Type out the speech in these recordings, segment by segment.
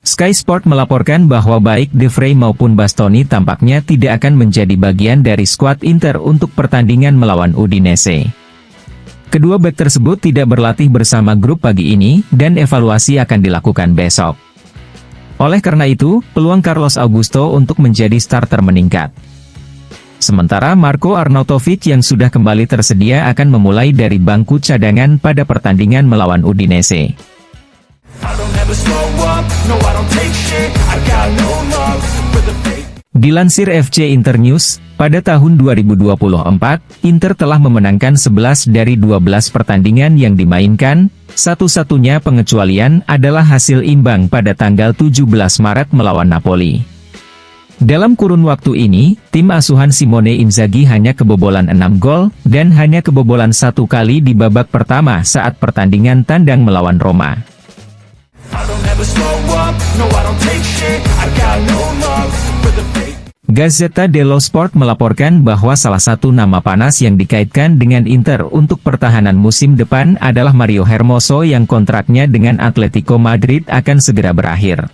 Sky Sport melaporkan bahwa baik De Vrij maupun Bastoni tampaknya tidak akan menjadi bagian dari skuad Inter untuk pertandingan melawan Udinese. Kedua bek tersebut tidak berlatih bersama grup pagi ini, dan evaluasi akan dilakukan besok. Oleh karena itu, peluang Carlos Augusto untuk menjadi starter meningkat. Sementara Marco Arnautovic yang sudah kembali tersedia akan memulai dari bangku cadangan pada pertandingan melawan Udinese. Dilansir FC Internews, pada tahun 2024, Inter telah memenangkan 11 dari 12 pertandingan yang dimainkan, satu-satunya pengecualian adalah hasil imbang pada tanggal 17 Maret melawan Napoli. Dalam kurun waktu ini, tim asuhan Simone Inzaghi hanya kebobolan 6 gol, dan hanya kebobolan 1 kali di babak pertama saat pertandingan tandang melawan Roma. Gazzetta dello Sport melaporkan bahwa salah satu nama panas yang dikaitkan dengan Inter untuk pertahanan musim depan adalah Mario Hermoso yang kontraknya dengan Atletico Madrid akan segera berakhir.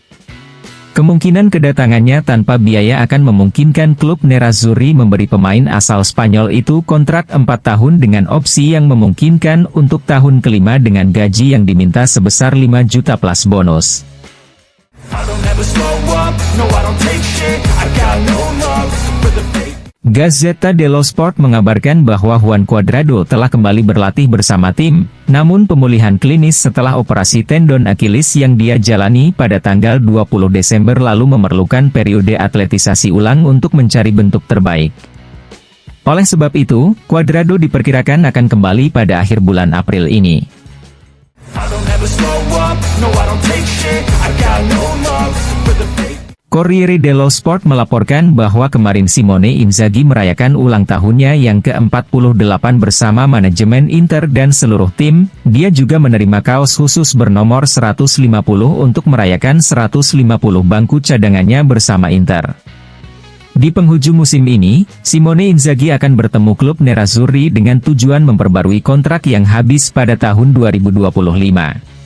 Kemungkinan kedatangannya tanpa biaya akan memungkinkan klub Nerazzurri memberi pemain asal Spanyol itu kontrak 4 tahun dengan opsi yang memungkinkan untuk tahun kelima dengan gaji yang diminta sebesar 5 juta plus bonus. Gazzetta dello Sport mengabarkan bahwa Juan Cuadrado telah kembali berlatih bersama tim, namun pemulihan klinis setelah operasi tendon Achilles yang dia jalani pada tanggal 20 Desember lalu memerlukan periode atletisasi ulang untuk mencari bentuk terbaik. Oleh sebab itu, Cuadrado diperkirakan akan kembali pada akhir bulan April ini. Corriere dello Sport melaporkan bahwa kemarin Simone Inzaghi merayakan ulang tahunnya yang ke-48 bersama manajemen Inter dan seluruh tim. Dia juga menerima kaos khusus bernomor 150 untuk merayakan 150 bangku cadangannya bersama Inter. Di penghujung musim ini, Simone Inzaghi akan bertemu klub Nerazzurri dengan tujuan memperbarui kontrak yang habis pada tahun 2025.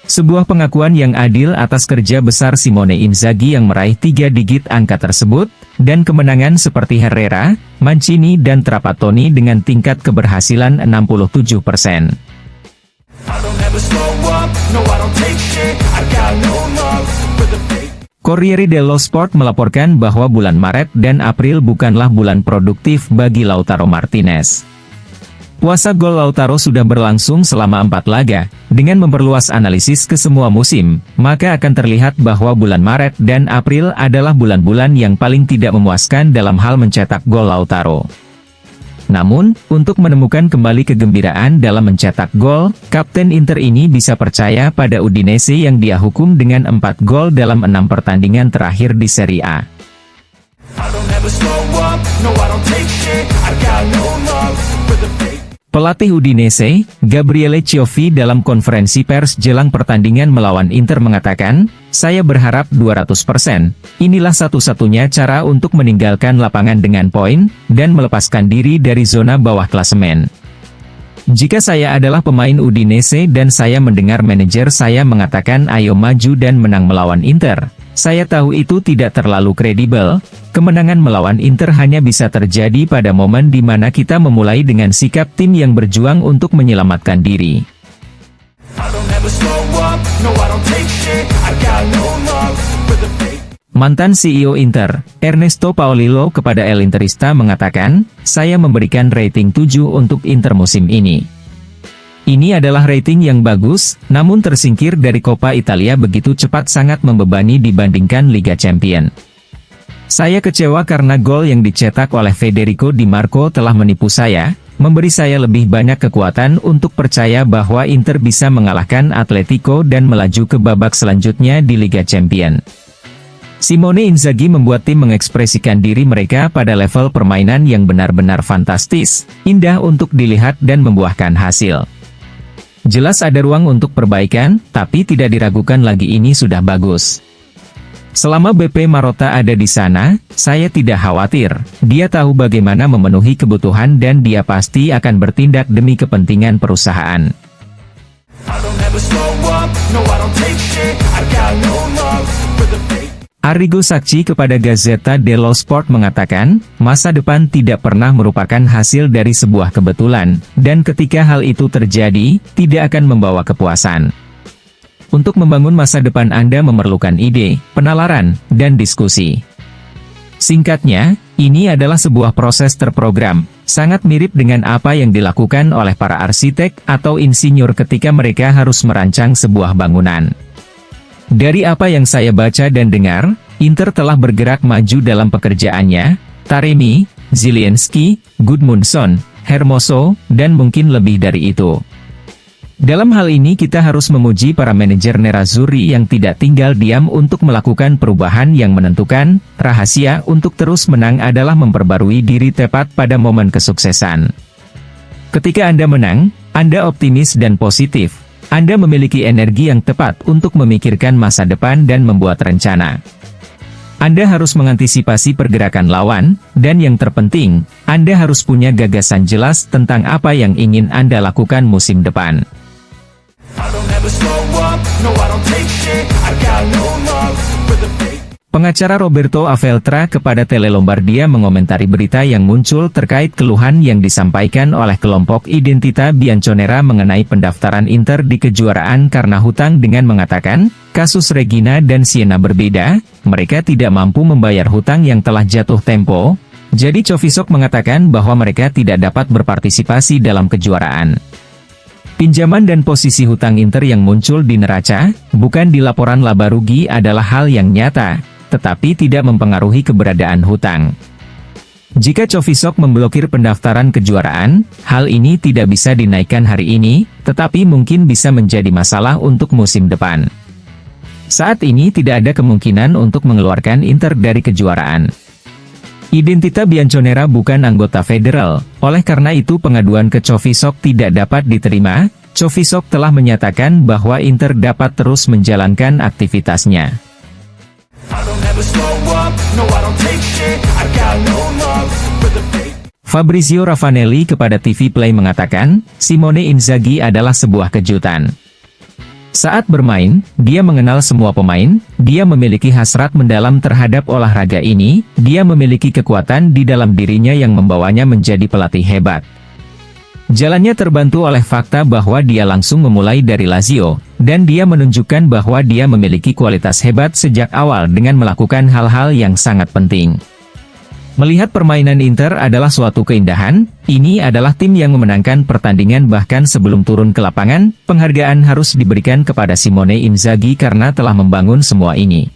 Sebuah pengakuan yang adil atas kerja besar Simone Inzaghi yang meraih 3 digit angka tersebut, dan kemenangan seperti Herrera, Mancini dan Trapattoni dengan tingkat keberhasilan 67%. Corriere dello Sport melaporkan bahwa bulan Maret dan April bukanlah bulan produktif bagi Lautaro Martinez. Puasa gol Lautaro sudah berlangsung selama 4 laga. Dengan memperluas analisis ke semua musim, maka akan terlihat bahwa bulan Maret dan April adalah bulan-bulan yang paling tidak memuaskan dalam hal mencetak gol Lautaro. Namun, untuk menemukan kembali kegembiraan dalam mencetak gol, Kapten Inter ini bisa percaya pada Udinese yang dia hukum dengan 4 gol dalam 6 pertandingan terakhir di Serie A. Pelatih Udinese, Gabriele Cioffi dalam konferensi pers jelang pertandingan melawan Inter mengatakan, "Saya berharap 200%, inilah satu-satunya cara untuk meninggalkan lapangan dengan poin, dan melepaskan diri dari zona bawah klasemen. Jika saya adalah pemain Udinese dan saya mendengar manajer saya mengatakan ayo maju dan menang melawan Inter, saya tahu itu tidak terlalu kredibel. Kemenangan melawan Inter hanya bisa terjadi pada momen di mana kita memulai dengan sikap tim yang berjuang untuk menyelamatkan diri." Mantan CEO Inter, Ernesto Paolillo kepada El Interista mengatakan, "Saya memberikan rating 7 untuk Inter musim ini. Ini adalah rating yang bagus, namun tersingkir dari Coppa Italia begitu cepat sangat membebani dibandingkan Liga Champions. Saya kecewa karena gol yang dicetak oleh Federico Di Marco telah menipu saya, memberi saya lebih banyak kekuatan untuk percaya bahwa Inter bisa mengalahkan Atletico dan melaju ke babak selanjutnya di Liga Champions." Simone Inzaghi membuat tim mengekspresikan diri mereka pada level permainan yang benar-benar fantastis, indah untuk dilihat dan membuahkan hasil. Jelas ada ruang untuk perbaikan, tapi tidak diragukan lagi ini sudah bagus. Selama BP Marotta ada di sana, saya tidak khawatir. Dia tahu bagaimana memenuhi kebutuhan dan dia pasti akan bertindak demi kepentingan perusahaan. Arrigo Sacchi kepada Gazzetta dello Sport mengatakan, masa depan tidak pernah merupakan hasil dari sebuah kebetulan, dan ketika hal itu terjadi, tidak akan membawa kepuasan. Untuk membangun masa depan Anda memerlukan ide, penalaran, dan diskusi. Singkatnya, ini adalah sebuah proses terprogram, sangat mirip dengan apa yang dilakukan oleh para arsitek atau insinyur ketika mereka harus merancang sebuah bangunan. Dari apa yang saya baca dan dengar, Inter telah bergerak maju dalam pekerjaannya, Taremi, Zielinski, Gudmundsson, Hermoso, dan mungkin lebih dari itu. Dalam hal ini kita harus memuji para manajer Nerazzurri yang tidak tinggal diam untuk melakukan perubahan yang menentukan. Rahasia untuk terus menang adalah memperbarui diri tepat pada momen kesuksesan. Ketika Anda menang, Anda optimis dan positif. Anda memiliki energi yang tepat untuk memikirkan masa depan dan membuat rencana. Anda harus mengantisipasi pergerakan lawan, dan yang terpenting, Anda harus punya gagasan jelas tentang apa yang ingin Anda lakukan musim depan. Pengacara Roberto Aveltra kepada Tele Lombardia mengomentari berita yang muncul terkait keluhan yang disampaikan oleh kelompok Identità Bianconera mengenai pendaftaran Inter di kejuaraan karena hutang dengan mengatakan, kasus Regina dan Siena berbeda, mereka tidak mampu membayar hutang yang telah jatuh tempo, jadi Covisok mengatakan bahwa mereka tidak dapat berpartisipasi dalam kejuaraan. Pinjaman dan posisi hutang Inter yang muncul di neraca, bukan di laporan laba rugi adalah hal yang nyata, tetapi tidak mempengaruhi keberadaan hutang. Jika Covisok memblokir pendaftaran kejuaraan, hal ini tidak bisa dinaikkan hari ini, tetapi mungkin bisa menjadi masalah untuk musim depan. Saat ini tidak ada kemungkinan untuk mengeluarkan Inter dari kejuaraan. Identità Bianconera bukan anggota federal, oleh karena itu pengaduan ke Covisok tidak dapat diterima. Covisok telah menyatakan bahwa Inter dapat terus menjalankan aktivitasnya. Fabrizio Ravanelli kepada TV Play mengatakan, Simone Inzaghi adalah sebuah kejutan. Saat bermain, dia mengenal semua pemain, dia memiliki hasrat mendalam terhadap olahraga ini, dia memiliki kekuatan di dalam dirinya yang membawanya menjadi pelatih hebat. Jalannya terbantu oleh fakta bahwa dia langsung memulai dari Lazio, dan dia menunjukkan bahwa dia memiliki kualitas hebat sejak awal dengan melakukan hal-hal yang sangat penting. Melihat permainan Inter adalah suatu keindahan, ini adalah tim yang memenangkan pertandingan bahkan sebelum turun ke lapangan, penghargaan harus diberikan kepada Simone Inzaghi karena telah membangun semua ini.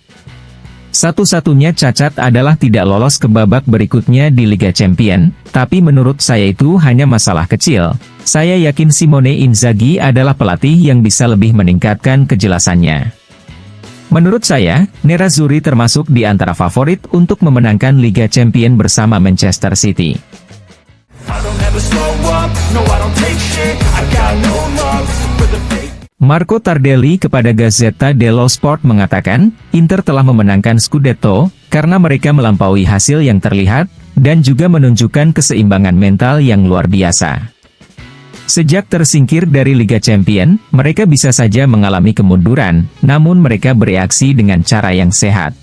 Satu-satunya cacat adalah tidak lolos ke babak berikutnya di Liga Champions, tapi menurut saya itu hanya masalah kecil. Saya yakin Simone Inzaghi adalah pelatih yang bisa lebih meningkatkan kejelasannya. Menurut saya, Nerazzurri termasuk di antara favorit untuk memenangkan Liga Champions bersama Manchester City. Marco Tardelli kepada Gazzetta dello Sport mengatakan, Inter telah memenangkan Scudetto, karena mereka melampaui hasil yang terlihat, dan juga menunjukkan keseimbangan mental yang luar biasa. Sejak tersingkir dari Liga Champions, mereka bisa saja mengalami kemunduran, namun mereka bereaksi dengan cara yang sehat.